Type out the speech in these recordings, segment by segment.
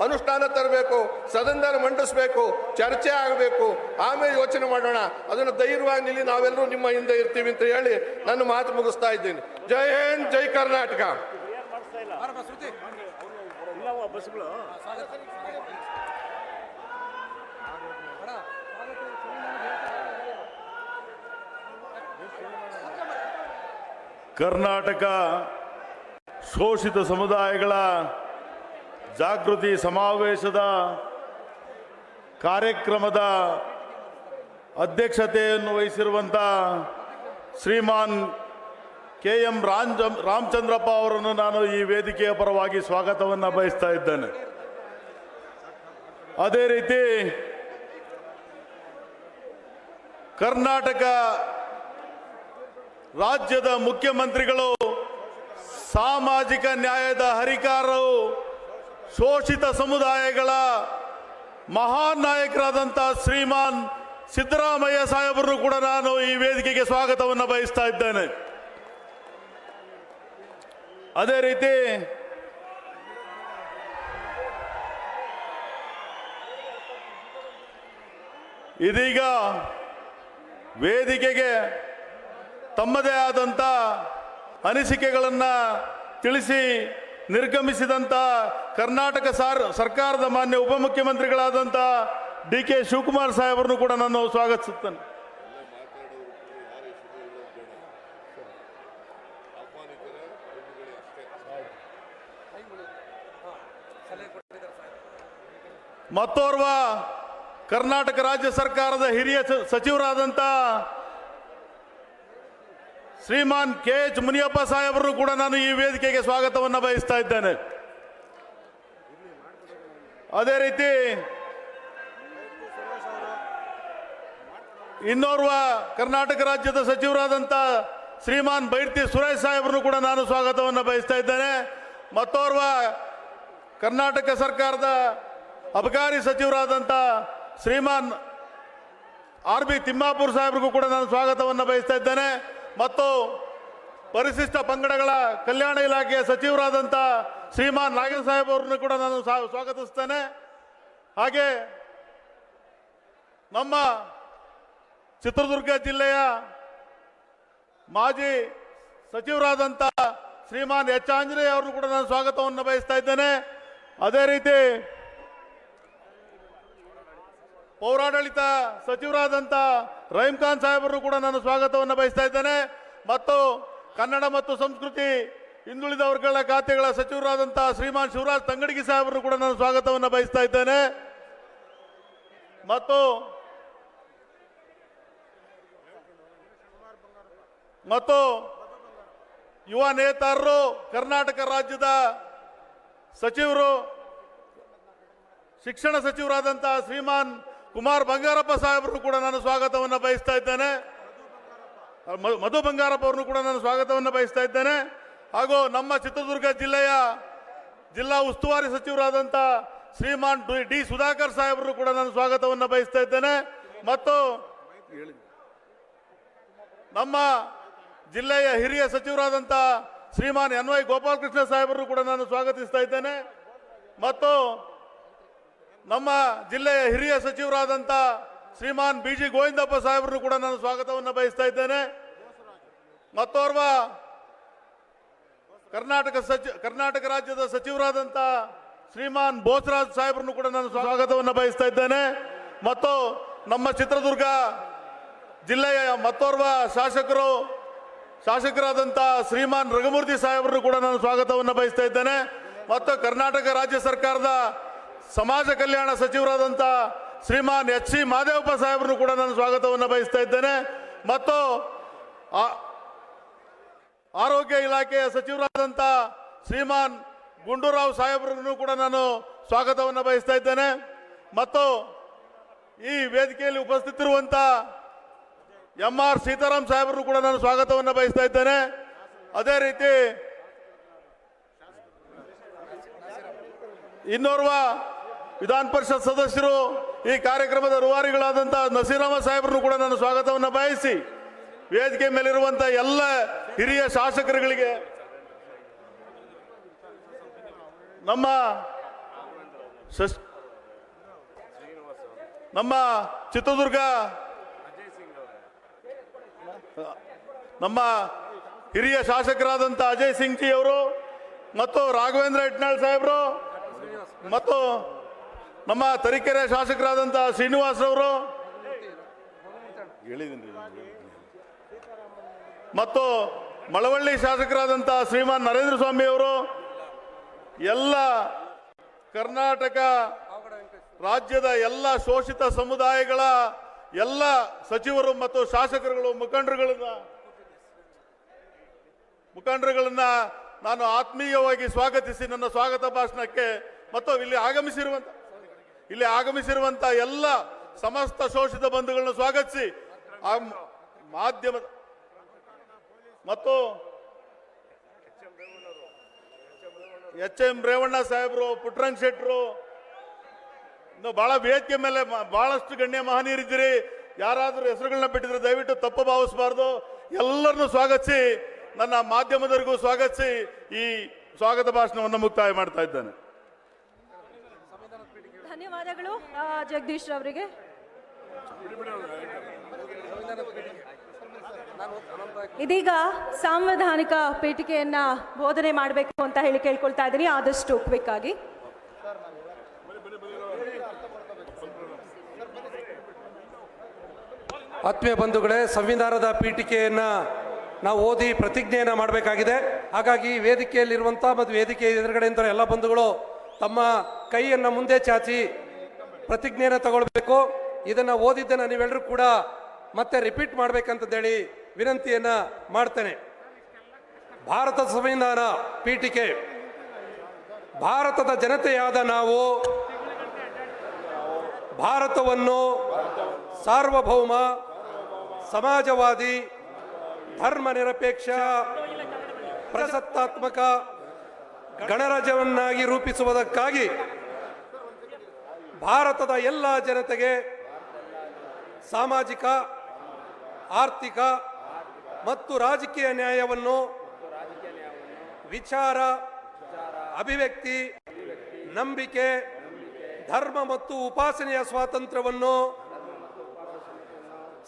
ಅನುಷ್ಠಾನ ತರಬೇಕು, ಸದನದಲ್ಲಿ ಮಂಡಿಸಬೇಕು, ಚರ್ಚೆ ಆಗಬೇಕು, ಆಮೇಲೆ ಯೋಚನೆ ಮಾಡೋಣ. ಅದನ್ನು ಧೈರ್ಯವಾಗಿ ನಿಲ್ಲಿ, ನಾವೆಲ್ಲರೂ ನಿಮ್ಮ ಹಿಂದೆ ಇರ್ತೀವಿ ಅಂತ ಹೇಳಿ ನನ್ನ ಮಾತು ಮುಗಿಸ್ತಾ ಇದ್ದೀನಿ. ಜೈ ಹಿಂದ್, ಜೈ ಕರ್ನಾಟಕ. ಕರ್ನಾಟಕ ಶೋಷಿತ ಸಮುದಾಯಗಳ ಜಾಗೃತಿ ಸಮಾವೇಶದ ಕಾರ್ಯಕ್ರಮದ ಅಧ್ಯಕ್ಷತೆಯನ್ನು ವಹಿಸಿರುವಂಥ ಶ್ರೀಮಾನ್ KM ರಾಮಚಂದ್ರಪ್ಪ ಅವರನ್ನು ನಾನು ಈ ವೇದಿಕೆಯ ಪರವಾಗಿ ಸ್ವಾಗತವನ್ನು ಬಯಸ್ತಾ ಇದ್ದೇನೆ. ಅದೇ ರೀತಿ ಕರ್ನಾಟಕ ರಾಜ್ಯದ ಮುಖ್ಯಮಂತ್ರಿಗಳು, ಸಾಮಾಜಿಕ ನ್ಯಾಯದ ಹರಿಕಾರರು, ಶೋಷಿತ ಸಮುದಾಯಗಳ ಮಹಾನ್ ನಾಯಕರಾದಂಥ ಶ್ರೀಮಾನ್ ಸಿದ್ದರಾಮಯ್ಯ ಸಾಹೇಬರನ್ನು ಕೂಡ ನಾನು ಈ ವೇದಿಕೆಗೆ ಸ್ವಾಗತವನ್ನು ಬಯಸ್ತಾ ಇದ್ದೇನೆ. ಅದೇ ರೀತಿ ಇದೀಗ ವೇದಿಕೆಗೆ ತಮ್ಮದೇ ಆದಂಥ ಅನಿಸಿಕೆಗಳನ್ನು ತಿಳಿಸಿ ನಿರ್ಗಮಿಸಿದಂಥ ಕರ್ನಾಟಕ ಸರ್ಕಾರದ ಮಾನ್ಯ ಉಪಮುಖ್ಯಮಂತ್ರಿಗಳಾದಂಥ DK ಶಿವಕುಮಾರ್ ಸಾಹೇಬರನ್ನು ಕೂಡ ನಾನು ಸ್ವಾಗತಿಸುತ್ತೇನೆ. ಮತ್ತೋರ್ವ ಕರ್ನಾಟಕ ರಾಜ್ಯ ಸರ್ಕಾರದ ಹಿರಿಯ ಸಚಿವರಾದಂಥ ಶ್ರೀಮಾನ್ KH ಮುನಿಯಪ್ಪ ಸಾಹೇಬರು ಕೂಡ ನಾನು ಈ ವೇದಿಕೆಗೆ ಸ್ವಾಗತವನ್ನು ಬಯಸ್ತಾ ಇದ್ದೇನೆ. ಅದೇ ರೀತಿ ಇನ್ನೋರ್ವ ಕರ್ನಾಟಕ ರಾಜ್ಯದ ಸಚಿವರಾದಂಥ ಶ್ರೀಮಾನ್ ಬೈರ್ತಿ ಸುರೇಶ್ ಸಾಹೇಬರು ಕೂಡ ನಾನು ಸ್ವಾಗತವನ್ನು ಬಯಸ್ತಾ ಇದ್ದೇನೆ. ಮತ್ತೋರ್ವ ಕರ್ನಾಟಕ ಸರ್ಕಾರದ ಅಬಕಾರಿ ಸಚಿವರಾದಂಥ ಶ್ರೀಮಾನ್ RB ತಿಮ್ಮಾಪುರ್ ಸಾಹೇಬ್ರಿಗೂ ಕೂಡ ನಾನು ಸ್ವಾಗತವನ್ನು ಬಯಸ್ತಾ ಇದ್ದೇನೆ. ಮತ್ತು ಪರಿಶಿಷ್ಟ ಪಂಗಡಗಳ ಕಲ್ಯಾಣ ಇಲಾಖೆಯ ಸಚಿವರಾದಂಥ ಶ್ರೀಮಾನ್ ನಾಗೇಂದ್ರ ಸಾಹೇಬ್ ಅವರನ್ನು ಕೂಡ ನಾನು ಸ್ವಾಗತಿಸ್ತೇನೆ. ಹಾಗೆ ನಮ್ಮ ಚಿತ್ರದುರ್ಗ ಜಿಲ್ಲೆಯ ಮಾಜಿ ಸಚಿವರಾದಂಥ ಶ್ರೀಮಾನ್ H ಆಂಜನೇಯ ಅವರನ್ನು ಕೂಡ ನಾನು ಸ್ವಾಗತವನ್ನು ಬಯಸ್ತಾ ಇದ್ದೇನೆ. ಅದೇ ರೀತಿ ಪೌರಾಡಳಿತ ಸಚಿವರಾದಂಥ ರಹೀಂ ಖಾನ್ ಸಾಹೇಬರು ಕೂಡ ನಾನು ಸ್ವಾಗತವನ್ನು ಬಯಸ್ತಾ ಇದ್ದೇನೆ. ಮತ್ತು ಕನ್ನಡ ಮತ್ತು ಸಂಸ್ಕೃತಿ ಹಿಂದುಳಿದ ವರ್ಗಗಳ ಖಾತೆಗಳ ಸಚಿವರಾದಂಥ ಶ್ರೀಮಾನ್ ಶಿವರಾಜ್ ತಂಗಡಗಿ ಸಾಹೇಬರು ಕೂಡ ನಾನು ಸ್ವಾಗತವನ್ನು ಬಯಸ್ತಾ ಇದ್ದೇನೆ. ಮತ್ತು ಯುವ ನೇತಾರರು, ಕರ್ನಾಟಕ ರಾಜ್ಯದ ಸಚಿವರು, ಶಿಕ್ಷಣ ಸಚಿವರಾದಂಥ ಶ್ರೀಮಾನ್ ಕುಮಾರ್ ಬಂಗಾರಪ್ಪ ಸಾಹೇಬರು ಕೂಡ ನಾನು ಸ್ವಾಗತವನ್ನು ಬಯಸ್ತಾ ಇದ್ದೇನೆ. ಮಧು ಬಂಗಾರಪ್ಪ ಅವರನ್ನು ಕೂಡ ನಾನು ಸ್ವಾಗತವನ್ನು ಬಯಸ್ತಾ ಇದ್ದೇನೆ. ಹಾಗೂ ನಮ್ಮ ಚಿತ್ರದುರ್ಗ ಜಿಲ್ಲೆಯ ಜಿಲ್ಲಾ ಉಸ್ತುವಾರಿ ಸಚಿವರಾದಂಥ ಶ್ರೀಮಾನ್ D ಸುಧಾಕರ್ ಸಾಹೇಬರು ಕೂಡ ನಾನು ಸ್ವಾಗತವನ್ನು ಬಯಸ್ತಾ ಇದ್ದೇನೆ. ಮತ್ತು ನಮ್ಮ ಜಿಲ್ಲೆಯ ಹಿರಿಯ ಸಚಿವರಾದಂಥ ಶ್ರೀಮಾನ್ NY ಗೋಪಾಲಕೃಷ್ಣ ಸಾಹೇಬರು ಕೂಡ ನಾನು ಸ್ವಾಗತಿಸ್ತಾ ಇದ್ದೇನೆ. ಮತ್ತು ನಮ್ಮ ಜಿಲ್ಲೆಯ ಹಿರಿಯ ಸಚಿವರಾದಂಥ ಶ್ರೀಮಾನ್ BG ಗೋವಿಂದಪ್ಪ ಸಾಹೇಬರು ಕೂಡ ನಾನು ಸ್ವಾಗತವನ್ನು ಬಯಸ್ತಾ ಇದ್ದೇನೆ. ಮತ್ತೋರ್ವ ಕರ್ನಾಟಕ ರಾಜ್ಯದ ಸಚಿವರಾದಂಥ ಶ್ರೀಮಾನ್ ಬೋಸರಾಜ್ ಸಾಹೇಬರನ್ನು ಕೂಡ ನಾನು ಸ್ವಾಗತವನ್ನು ಬಯಸ್ತಾ ಇದ್ದೇನೆ. ಮತ್ತು ನಮ್ಮ ಚಿತ್ರದುರ್ಗ ಜಿಲ್ಲೆಯ ಮತ್ತೋರ್ವ ಶಾಸಕರಾದಂಥ ಶ್ರೀಮಾನ್ ರಘುಮೂರ್ತಿ ಸಾಹೇಬರನ್ನು ಕೂಡ ನಾನು ಸ್ವಾಗತವನ್ನು ಬಯಸ್ತಾ ಇದ್ದೇನೆ. ಮತ್ತು ಕರ್ನಾಟಕ ರಾಜ್ಯ ಸರ್ಕಾರದ ಸಮಾಜ ಕಲ್ಯಾಣ ಸಚಿವರಾದಂಥ ಶ್ರೀಮಾನ್ HC ಮಾದೇವಪ್ಪ ಸಾಹೇಬರನ್ನು ಕೂಡ ನಾನು ಸ್ವಾಗತವನ್ನು ಬಯಸ್ತಾ ಇದ್ದೇನೆ. ಮತ್ತು ಆರೋಗ್ಯ ಇಲಾಖೆಯ ಸಚಿವರಾದಂಥ ಶ್ರೀಮಾನ್ ಗುಂಡೂರಾವ್ ಸಾಹೇಬರನ್ನು ಕೂಡ ನಾನು ಸ್ವಾಗತವನ್ನು ಬಯಸ್ತಾ ಇದ್ದೇನೆ. ಮತ್ತು ಈ ವೇದಿಕೆಯಲ್ಲಿ ಉಪಸ್ಥಿತರಿರುವಂಥ MR ಸೀತಾರಾಮ್ ಸಾಹೇಬರು ಕೂಡ ನಾನು ಸ್ವಾಗತವನ್ನು ಬಯಸ್ತಾ ಇದ್ದೇನೆ. ಅದೇ ರೀತಿ ಇನ್ನೋರ್ವ ವಿಧಾನ ಪರಿಷತ್ ಸದಸ್ಯರು, ಈ ಕಾರ್ಯಕ್ರಮದ ರೂವಾರಿಗಳಾದಂಥ ನಸೀರಮ್ಮ ಸಾಹೇಬರನ್ನು ಕೂಡ ನಾನು ಸ್ವಾಗತವನ್ನು ಬಯಸಿ, ವೇದಿಕೆ ಮೇಲಿರುವಂಥ ಎಲ್ಲ ಹಿರಿಯ ಶಾಸಕರುಗಳಿಗೆ, ನಮ್ಮ ಶಶ್ ನಮ್ಮ ಚಿತ್ರದುರ್ಗ ನಮ್ಮ ಹಿರಿಯ ಶಾಸಕರಾದಂಥ ಅಜಯ್ ಸಿಂಗ್ ಜಿ ಅವರು ಮತ್ತು ರಾಘವೇಂದ್ರ ಇಟ್ನಾಳ್ ಸಾಹೇಬರು ಮತ್ತು ನಮ್ಮ ತರೀಕೆರೆ ಶಾಸಕರಾದಂಥ ಶ್ರೀನಿವಾಸ್ ಅವರು ಮತ್ತು ಮಳವಳ್ಳಿ ಶಾಸಕರಾದಂಥ ಶ್ರೀಮಾನ್ ನರೇಂದ್ರ ಸ್ವಾಮಿ ಅವರು, ಎಲ್ಲ ಕರ್ನಾಟಕ ರಾಜ್ಯದ ಎಲ್ಲ ಶೋಷಿತ ಸಮುದಾಯಗಳ ಎಲ್ಲ ಸಚಿವರು ಮತ್ತು ಶಾಸಕರುಗಳು ಮುಖಂಡರುಗಳನ್ನ ನಾನು ಆತ್ಮೀಯವಾಗಿ ಸ್ವಾಗತಿಸಿ ನನ್ನ ಸ್ವಾಗತ ಭಾಷಣಕ್ಕೆ ಮತ್ತು ಇಲ್ಲಿ ಆಗಮಿಸಿರುವಂತ ಎಲ್ಲ ಸಮಸ್ತ ಶೋಷಿತ ಬಂಧುಗಳನ್ನು ಸ್ವಾಗತಿಸಿ ಆ ಮಾಧ್ಯಮ ಮತ್ತು ಎಂ ರೇವಣ್ಣ ಸಾಹೇಬರು, ಪುಟ್ಟರಂಗ ಶೆಟ್ಟರು, ಇನ್ನು ಬಹಳ ವೇದಿಕೆ ಮೇಲೆ ಬಹಳಷ್ಟು ಗಣ್ಯ ಮಹನೀಯರಿದ್ದೀರಿ. ಯಾರಾದರೂ ಹೆಸರುಗಳನ್ನ ಬಿಟ್ಟಿದ್ರೆ ದಯವಿಟ್ಟು ತಪ್ಪು ಭಾವಿಸಬಾರ್ದು. ಎಲ್ಲರನ್ನು ಸ್ವಾಗತಿಸಿ ನನ್ನ ಮಾಧ್ಯಮದವರಿಗೂ ಸ್ವಾಗತಿಸಿ ಈ ಸ್ವಾಗತ ಭಾಷಣವನ್ನು ಮುಕ್ತಾಯ ಮಾಡ್ತಾ ಇದ್ದೇನೆ. ಧನ್ಯವಾದಗಳು ಜಗದೀಶ್ ಅವರಿಗೆ. ಇದೀಗ ಸಾಂವಿಧಾನಿಕ ಪೀಠಿಕೆಯನ್ನ ಬೋಧನೆ ಮಾಡಬೇಕು ಅಂತ ಹೇಳಿ ಕೇಳ್ಕೊಳ್ತಾ ಇದ್ದೀನಿ, ಆದಷ್ಟು ಕ್ವಿಕ್ ಆಗಿ. ಆತ್ಮೀಯ ಬಂಧುಗಳೇ, ಸಂವಿಧಾನದ ಪೀಠಿಕೆಯನ್ನ ನಾವು ಓದಿ ಪ್ರತಿಜ್ಞೆಯನ್ನು ಮಾಡಬೇಕಾಗಿದೆ. ಹಾಗಾಗಿ ವೇದಿಕೆಯಲ್ಲಿರುವಂಥ ಮತ್ತು ವೇದಿಕೆ ಎದುರುಗಡೆ ನಿಂತ ಎಲ್ಲ ಬಂಧುಗಳು ತಮ್ಮ ಕೈಯನ್ನು ಮುಂದೆ ಚಾಚಿ ಪ್ರತಿಜ್ಞೆಯನ್ನು ತಗೊಳ್ಬೇಕು. ಇದನ್ನು ಓದಿದ್ದನ್ನು ನೀವೆಲ್ಲರೂ ಕೂಡ ಮತ್ತೆ ರಿಪೀಟ್ ಮಾಡಬೇಕಂತೇಳಿ ವಿನಂತಿಯನ್ನು ಮಾಡ್ತೇನೆ. ಭಾರತದ ಸಂವಿಧಾನ ಪೀಠಿಕೆ. ಭಾರತದ ಜನತೆಯಾದ ನಾವು ಭಾರತವನ್ನು ಸಾರ್ವಭೌಮ, ಸಮಾಜವಾದಿ, ಧರ್ಮ ನಿರಪೇಕ್ಷ, ಪ್ರಜಾಸತ್ತಾತ್ಮಕ ಗಣರಾಜ್ಯವನ್ನಾಗಿ ರೂಪಿಸುವುದಕ್ಕಾಗಿ ಭಾರತದ ಎಲ್ಲ ಜನತೆಗೆ ಸಾಮಾಜಿಕ, ಆರ್ಥಿಕ ಮತ್ತು ರಾಜಕೀಯ ನ್ಯಾಯವನ್ನು, ವಿಚಾರ, ಅಭಿವ್ಯಕ್ತಿ, ನಂಬಿಕೆ, ಧರ್ಮ ಮತ್ತು ಉಪಾಸನೆಯ ಸ್ವಾತಂತ್ರ್ಯವನ್ನು,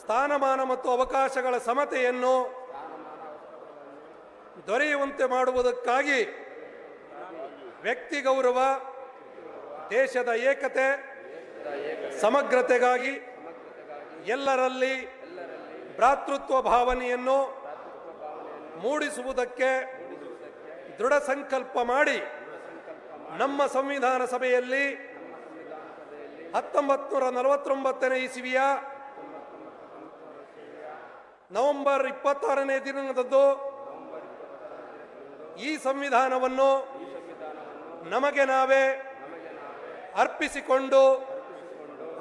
ಸ್ಥಾನಮಾನ ಮತ್ತು ಅವಕಾಶಗಳ ಸಮತೆಯನ್ನು ದೊರೆಯುವಂತೆ ಮಾಡುವುದಕ್ಕಾಗಿ ವ್ಯಕ್ತಿ ಗೌರವ, ದೇಶದ ಏಕತೆ, ಸಮಗ್ರತೆಗಾಗಿ ಎಲ್ಲರಲ್ಲಿ ಭ್ರಾತೃತ್ವ ಭಾವನೆಯನ್ನು ಮೂಡಿಸುವುದಕ್ಕೆ ದೃಢ ಸಂಕಲ್ಪ ಮಾಡಿ ನಮ್ಮ ಸಂವಿಧಾನ ಸಭೆಯಲ್ಲಿ 1949ನೇ ಇಸವಿಯ ನವೆಂಬರ್ 26ನೇ ದಿನದಂದು ಈ ಸಂವಿಧಾನವನ್ನು ನಮಗೆ ನಾವೇ ಅರ್ಪಿಸಿಕೊಂಡು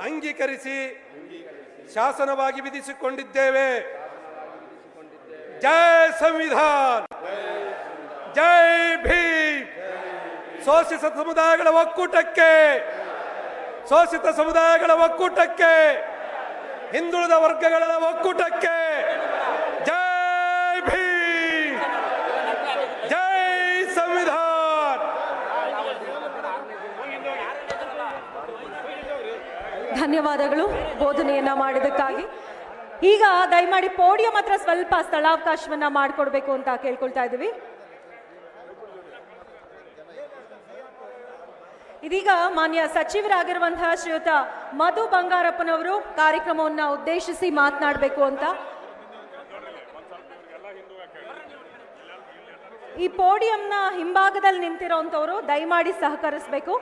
ಅಂಗೀಕರಿಸಿ ಶಾಸನವಾಗಿ ವಿಧಿಸಿಕೊಂಡಿದ್ದೇವೆ. ಜೈ ಸಂವಿಧಾನ, ಜೈ ಭೀಮ್. ಶೋಷಿತ ಸಮುದಾಯಗಳ ಒಕ್ಕೂಟಕ್ಕೆ, ಶೋಷಿತ ಸಮುದಾಯಗಳ ಒಕ್ಕೂಟಕ್ಕೆ, ಹಿಂದುಳಿದ ವರ್ಗಗಳ ಒಕ್ಕೂಟಕ್ಕೆ ಜೈ ಭೀಮ್, ಜೈ ಸಂವಿಧಾನ. ಧನ್ಯವಾದಗಳು ಬೋಧನೆಯನ್ನ ಮಾಡಿದಕ್ಕಾಗಿ. ಈಗ ದಯಮಾಡಿ ಪೋಡಿಯಂ ಹತ್ರ ಸ್ವಲ್ಪ ಸ್ಥಳಾವಕಾಶವನ್ನ ಮಾಡಿಕೊಡ್ಬೇಕು ಅಂತ ಕೇಳ್ಕೊಳ್ತಾ ಇದ್ದೀವಿ. ಇದೀಗ ಮಾನ್ಯ ಸಚಿವರಾಗಿರುವಂತಹ ಶ್ರೀಯುತ ಮಧು ಬಂಗಾರಪ್ಪನವರು ಕಾರ್ಯಕ್ರಮವನ್ನು ಉದ್ದೇಶಿಸಿ ಮಾತನಾಡಬೇಕು ಅಂತ. ಈ ಪೋಡಿಯಂನ ಹಿಂಭಾಗದಲ್ಲಿ ನಿಂತಿರೋಂಥವ್ರು ದಯಮಾಡಿ ಸಹಕರಿಸಬೇಕು.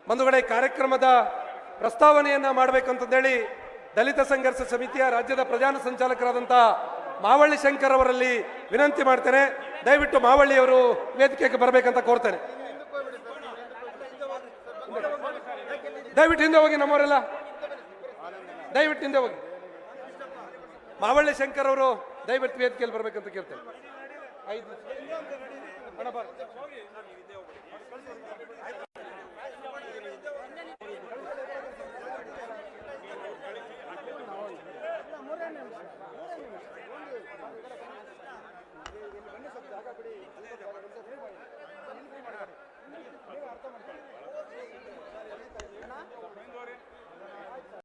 ಬಂಧುಗಳೇ, ಕಾರ್ಯಕ್ರಮದ ಪ್ರಸ್ತಾವನೆಯನ್ನ ಮಾಡಬೇಕಂತೇಳಿ ದಲಿತ ಸಂಘರ್ಷ ಸಮಿತಿಯ ರಾಜ್ಯದ ಪ್ರಧಾನ ಸಂಚಾಲಕರಾದಂಥ ಮಾವಳ್ಳಿ ಶಂಕರ್ ಅವರಲ್ಲಿ ವಿನಂತಿ ಮಾಡ್ತೇನೆ. ದಯವಿಟ್ಟು ಮಾವಳ್ಳಿಯವರು ವೇದಿಕೆಗೆ ಬರಬೇಕಂತ ಕೋರ್ತೇನೆ. ದಯವಿಟ್ಟು ಹಿಂದೆ ಹೋಗಿ, ನಮ್ಮವರೆಲ್ಲ ದಯವಿಟ್ಟು ಹಿಂದೆ ಹೋಗಿ. ಮಾವಳ್ಳಿ ಶಂಕರ್ ಅವರು ದಯವಿಟ್ಟು ವೇದಿಕೆಯಲ್ಲಿ ಬರಬೇಕಂತ ಕೇಳ್ತೇನೆ. 5 ನಿಮಿಷ